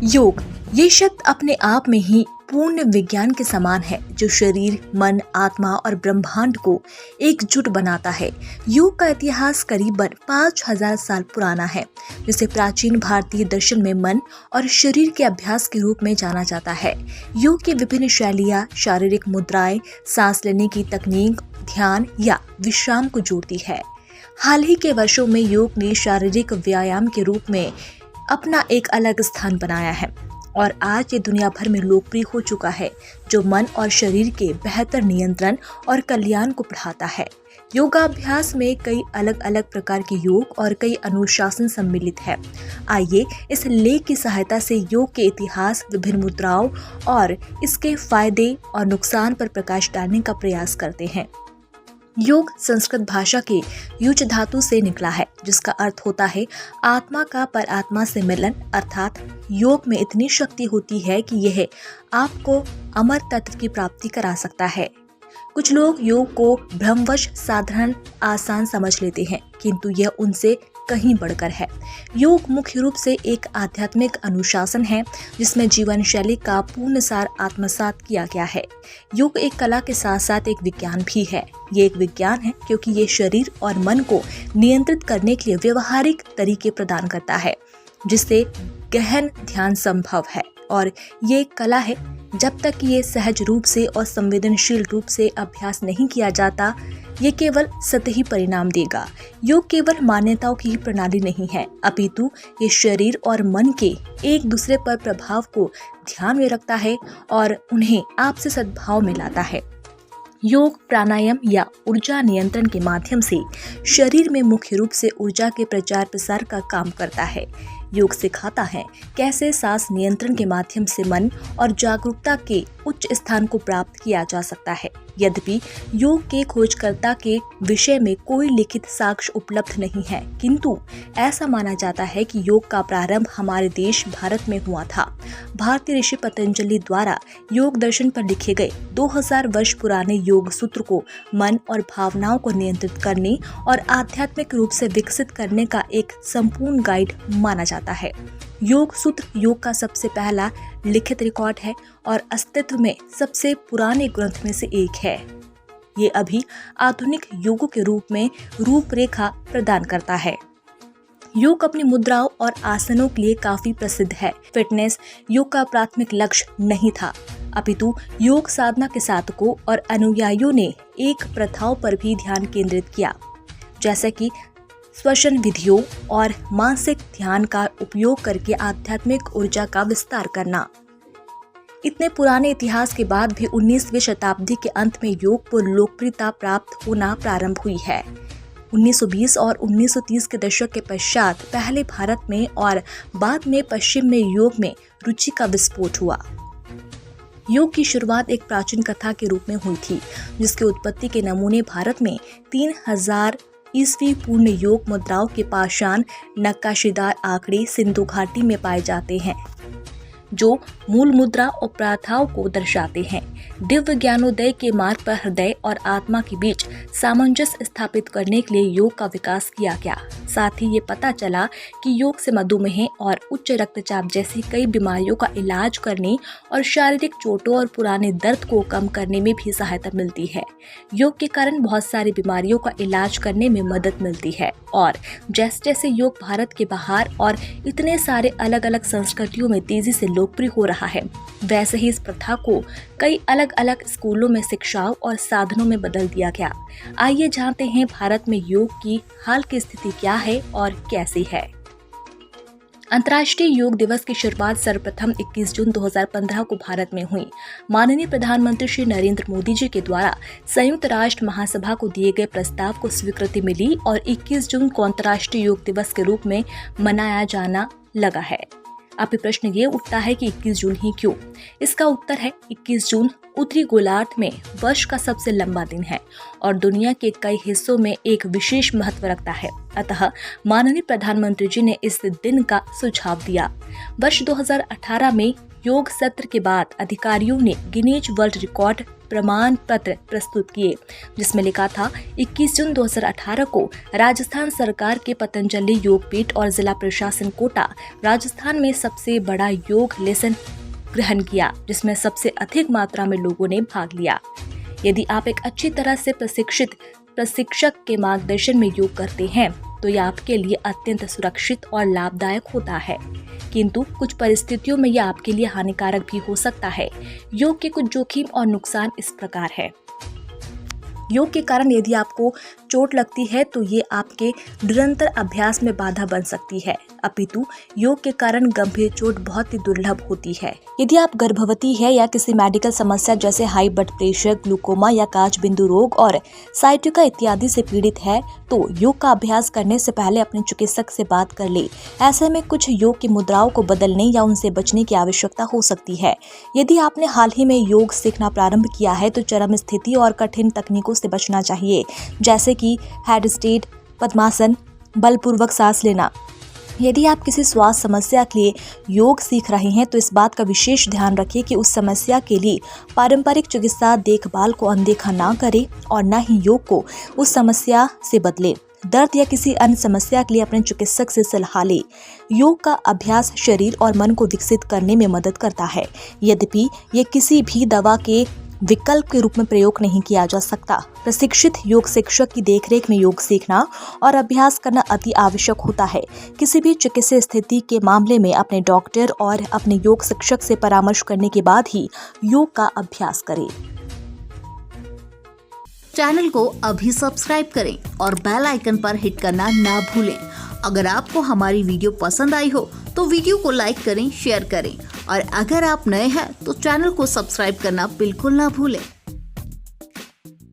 योग ये शब्द अपने आप में ही पूर्ण विज्ञान के समान है, जो शरीर, मन, आत्मा और ब्रह्मांड को एकजुट बनाता है। योग का इतिहास करीबन 5000 साल पुराना है, जिसे प्राचीन भारतीय दर्शन में मन और शरीर के अभ्यास के रूप में जाना जाता है। योग की विभिन्न शैलियाँ, शारीरिक मुद्राएं, सांस लेने की तकनीक, ध्यान या विश्राम को जोड़ती है। हाल ही के वर्षों में योग ने शारीरिक व्यायाम के रूप में अपना एक अलग स्थान बनाया है और आज ये दुनिया भर में लोकप्रिय हो चुका है, जो मन और शरीर के बेहतर नियंत्रण और कल्याण को बढ़ाता है। योगाभ्यास में कई अलग अलग प्रकार के योग और कई अनुशासन सम्मिलित है। आइए इस लेख की सहायता से योग के इतिहास, विभिन्न मुद्राओं और इसके फायदे और नुकसान पर प्रकाश डालने का प्रयास करते हैं। योग संस्कृत भाषा के युज धातु से निकला है, जिसका अर्थ होता है आत्मा का परआत्मा से मिलन। अर्थात योग में इतनी शक्ति होती है कि यह आपको अमर तत्व की प्राप्ति करा सकता है। कुछ लोग योग को भ्रमवश साधारण आसान समझ लेते हैं, किंतु यह उनसे कहीं बढ़कर है। योग मुख्य रूप से एक आध्यात्मिक अनुशासन है, जिसमें जीवन शैली का पूर्ण सार आत्मसात किया गया है। योग एक कला के साथ साथ एक विज्ञान भी है। ये एक विज्ञान है क्योंकि ये शरीर और मन को नियंत्रित करने के लिए व्यवहारिक तरीके प्रदान करता है, जिससे गहन ध्यान संभव है। और ये एक कला है, जब तक ये सहज रूप से और संवेदनशील रूप से अभ्यास नहीं किया जाता, ये केवल सतही परिणाम देगा। योग केवल मान्यताओं की प्रणाली नहीं है, अपितु ये शरीर और मन के एक दूसरे पर प्रभाव को ध्यान में रखता है और उन्हें आपसी सद्भाव में लाता है। योग प्राणायाम या ऊर्जा नियंत्रण के माध्यम से शरीर में मुख्य रूप से ऊर्जा के प्रचार प्रसार का काम करता है। योग सिखाता है कैसे सांस नियंत्रण के माध्यम से मन और जागरूकता के उच्च स्थान को प्राप्त किया जा सकता है। यद्यपि योग के खोजकर्ता के विषय में कोई लिखित साक्ष्य उपलब्ध नहीं है, किंतु ऐसा माना जाता है कि योग का प्रारंभ हमारे देश भारत में हुआ था। भारतीय ऋषि पतंजलि द्वारा योग दर्शन पर लिखे गए 2000 वर्ष पुराने योग सूत्र को मन और भावनाओं को नियंत्रित करने और आध्यात्मिक रूप से विकसित करने का एक संपूर्ण गाइड माना जाता है। योग सूत्र योग का सबसे पहला लिखित रिकॉर्ड है और अस्तित्व में सबसे पुराने ग्रंथ में से एक है। ये अभी आधुनिक योगों के रूप में रूपरेखा प्रदान करता है। योग अपनी मुद्राओं और आसनों के लिए काफी प्रसिद्ध है। फिटनेस योग का प्राथमिक लक्ष्य नहीं था, अपितु योग साधना के साधकों और अनुयायियों ने एक प्रथाओं पर भी ध्यान केंद्रित किया, जैसे कि श्वसन विधियों और मानसिक ध्यान का उपयोग करके आध्यात्मिक ऊर्जा का विस्तार करना। इतने पुराने इतिहास के बाद भी 19वीं शताब्दी के अंत में योग को लोकप्रियता प्राप्त होना प्रारंभ हुई है। 1920 और 1930 के दशक के पश्चात पहले भारत में और बाद में पश्चिम में योग में रुचि का विस्फोट हुआ। योग की शुरुआत एक प्राचीन कथा के रूप में हुई थी, जिसके उत्पत्ति के नमूने भारत में 3000 ईस्वी पूर्ण योग मुद्राओं के पाषाण नक्काशीदार आंकड़े सिंधु घाटी में पाए जाते हैं, जो मूल मुद्रा और प्रथाओं को दर्शाते हैं। दिव्य ज्ञानोदय के मार्ग पर हृदय और आत्मा के बीच सामंजस्य स्थापित करने के लिए योग का विकास किया गया। साथ ही ये पता चला कि योग से मधुमेह और उच्च रक्तचाप जैसी कई बीमारियों का इलाज करने और शारीरिक चोटों और पुराने दर्द को कम करने में भी सहायता मिलती है। योग के कारण बहुत सारी बीमारियों का इलाज करने में मदद मिलती है और जैसे जैसे योग भारत के बाहर और इतने सारे अलग अलग संस्कृतियों में तेजी से लोकप्रिय हो रहा है, वैसे ही इस प्रथा को कई अलग अलग स्कूलों में शिक्षाओं और साधनों में बदल दिया गया। आइए जानते हैं भारत में योग की हाल की स्थिति क्या है और कैसी है। अंतर्राष्ट्रीय योग दिवस की शुरुआत सर्वप्रथम 21 जून 2015 को भारत में हुई। माननीय प्रधानमंत्री श्री नरेंद्र मोदी जी के द्वारा संयुक्त राष्ट्र महासभा को दिए गए प्रस्ताव को स्वीकृति मिली और 21 जून को अंतर्राष्ट्रीय योग दिवस के रूप में मनाया जाना लगा है। अब प्रश्न ये उठता है कि 21 जून ही क्यों? इसका उत्तर है 21 जून उत्तरी गोलार्ध में वर्ष का सबसे लंबा दिन है और दुनिया के कई हिस्सों में एक विशेष महत्व रखता है। अतः माननीय प्रधानमंत्री जी ने इस दिन का सुझाव दिया। वर्ष 2018 में योग सत्र के बाद अधिकारियों ने गिनीज वर्ल्ड रिकॉर्ड प्रमाण पत्र प्रस्तुत किए, जिसमें लिखा था 21 जून 2018 को राजस्थान सरकार के पतंजलि योगपीठ और जिला प्रशासन कोटा राजस्थान में सबसे बड़ा योग लेसन ग्रहण किया, जिसमें सबसे अधिक मात्रा में लोगों ने भाग लिया। यदि आप एक अच्छी तरह से प्रशिक्षित प्रशिक्षक के मार्गदर्शन में योग करते हैं तो यह आपके लिए अत्यंत सुरक्षित और लाभदायक होता है, किंतु कुछ परिस्थितियों में यह आपके लिए हानिकारक भी हो सकता है। योग के कुछ जोखिम और नुकसान इस प्रकार है। योग के कारण यदि आपको चोट लगती है तो ये आपके निरंतर अभ्यास में बाधा बन सकती है, अपितु योग के कारण गंभीर चोट बहुत ही दुर्लभ होती है। यदि आप गर्भवती है या किसी मेडिकल समस्या जैसे हाई ब्लड प्रेशर, ग्लूकोमा या कांच बिंदु रोग और साइटिका इत्यादि से पीड़ित है तो योग का अभ्यास करने से पहले अपने चिकित्सक से बात कर ले। ऐसे में कुछ योग की मुद्राओं को बदलने या उनसे बचने की आवश्यकता हो सकती है। यदि आपने हाल ही में योग सीखना प्रारंभ किया है तो चरम स्थिति और कठिन तकनीकों से बचना चाहिए, जैसे कि हेड स्टैंड, पद्मासन, बलपूर्वक सांस लेना। यदि आप किसी स्वास्थ्य समस्या के लिए योग सीख रहे हैं तो इस बात का विशेष ध्यान रखें कि उस समस्या के लिए पारंपरिक चिकित्सा देखभाल को अनदेखा ना करें और न ही योग को उस समस्या से बदलें। दर्द या किसी अन्य समस्या के लिए अपने चिकित्सक से सलाह लें। योग का अभ्यास शरीर और मन को विकसित करने में मदद करता है, यद्यपि ये किसी भी दवा के विकल्प के रूप में प्रयोग नहीं किया जा सकता। प्रशिक्षित योग शिक्षक की देखरेख में योग सीखना और अभ्यास करना अति आवश्यक होता है। किसी भी चिकित्सीय स्थिति के मामले में अपने डॉक्टर और अपने योग शिक्षक से परामर्श करने के बाद ही योग का अभ्यास करें। चैनल को अभी सब्सक्राइब करें और बेल आइकन पर हिट करना ना भूलें। अगर आपको हमारी वीडियो पसंद आई हो तो वीडियो को लाइक करें, शेयर करें और अगर आप नए हैं तो चैनल को सब्सक्राइब करना बिल्कुल ना भूलें।